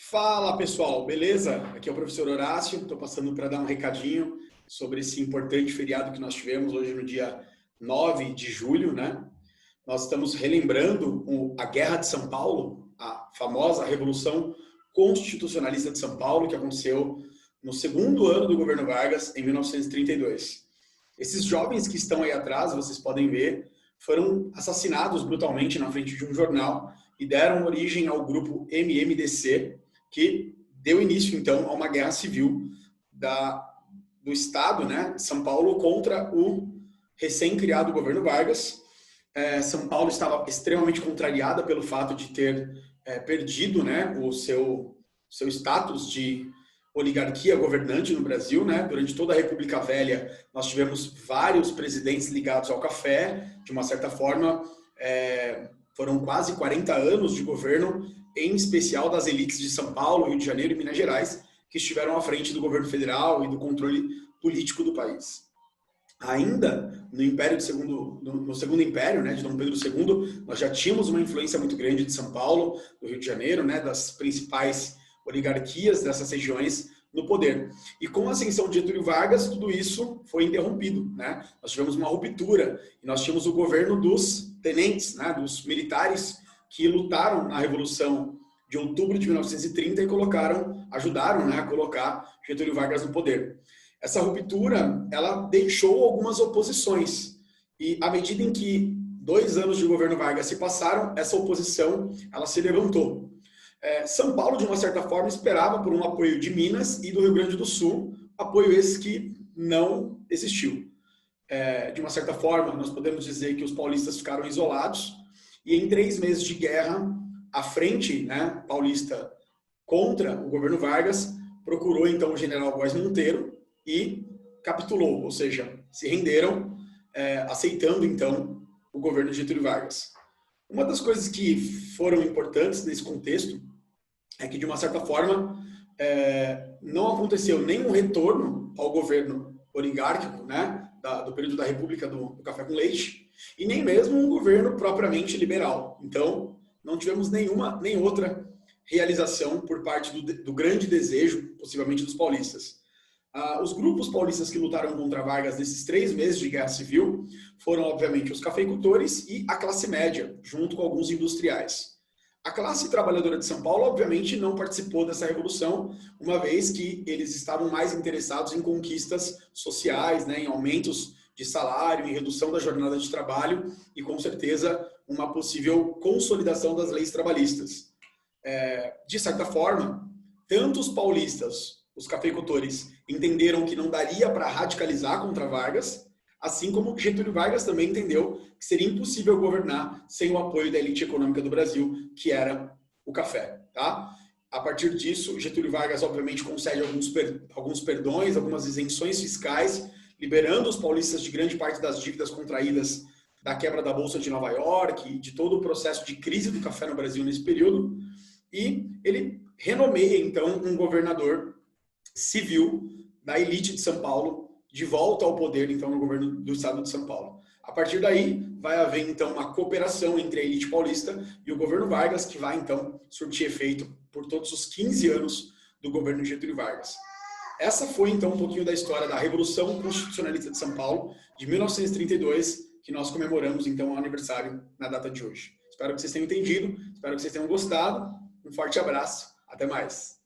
Fala pessoal, beleza? Aqui é o professor Horácio, estou passando para dar um recadinho sobre esse importante feriado que nós tivemos hoje no dia 9 de julho, né? Nós estamos relembrando a Guerra de São Paulo, a famosa Revolução Constitucionalista de São Paulo, que aconteceu no segundo ano do governo Vargas, em 1932. Esses jovens que estão aí atrás, vocês podem ver, foram assassinados brutalmente na frente de um jornal e deram origem ao grupo MMDC, que deu início, então, a uma guerra civil do Estado, né, de São Paulo, contra o recém-criado governo Vargas. São Paulo estava extremamente contrariada pelo fato de ter perdido, né, o seu status de oligarquia governante no Brasil, né? Durante toda a República Velha, nós tivemos vários presidentes ligados ao café, de uma certa forma, foram quase 40 anos de governo, em especial das elites de São Paulo, Rio de Janeiro e Minas Gerais, que estiveram à frente do governo federal e do controle político do país. Ainda no segundo império, né, de Dom Pedro II, nós já tínhamos uma influência muito grande de São Paulo, do Rio de Janeiro, né, das principais oligarquias dessas regiões no poder. E com a ascensão de Getúlio Vargas, tudo isso foi interrompido, né? Nós tivemos uma ruptura e nós tínhamos o governo dos tenentes, né, dos militares que lutaram na Revolução de outubro de 1930 e ajudaram, né, a colocar Getúlio Vargas no poder. Essa ruptura, ela deixou algumas oposições. E à medida em que 2 anos de governo Vargas se passaram, essa oposição, ela se levantou. São Paulo, de uma certa forma, esperava por um apoio de Minas e do Rio Grande do Sul, apoio esse que não existiu. De uma certa forma, nós podemos dizer que os paulistas ficaram isolados e em 3 meses de guerra, a frente, né, paulista contra o governo Vargas procurou então o general Góes Monteiro e capitulou, ou seja, se renderam, aceitando então o governo de Getúlio Vargas. Uma das coisas que foram importantes nesse contexto é que, de uma certa forma, não aconteceu nenhum retorno ao governo oligárquico, né, do período da República do Café com Leite, e nem mesmo um governo propriamente liberal. Então, não tivemos nenhuma nem outra realização por parte do grande desejo, possivelmente, dos paulistas. Os grupos paulistas que lutaram contra Vargas nesses 3 meses de guerra civil foram, obviamente, os cafeicultores e a classe média, junto com alguns industriais. A classe trabalhadora de São Paulo, obviamente, não participou dessa revolução, uma vez que eles estavam mais interessados em conquistas sociais, né, em aumentos de salário, em redução da jornada de trabalho e, com certeza, uma possível consolidação das leis trabalhistas. De certa forma, tanto os paulistas, os cafeicultores, entenderam que não daria para radicalizar contra Vargas, assim como Getúlio Vargas também entendeu que seria impossível governar sem o apoio da elite econômica do Brasil, que era o café. Tá? A partir disso, Getúlio Vargas, obviamente, concede alguns perdões, algumas isenções fiscais, liberando os paulistas de grande parte das dívidas contraídas da quebra da Bolsa de Nova York e de todo o processo de crise do café no Brasil nesse período. E ele renomeia, então, um governador civil da elite de São Paulo de volta ao poder, então, no governo do estado de São Paulo. A partir daí, vai haver, então, uma cooperação entre a elite paulista e o governo Vargas, que vai, então, surtir efeito por todos os 15 anos do governo de Getúlio Vargas. Essa foi, então, um pouquinho da história da Revolução Constitucionalista de São Paulo, de 1932, que nós comemoramos, então, o aniversário na data de hoje. Espero que vocês tenham entendido, espero que vocês tenham gostado. Um forte abraço, até mais.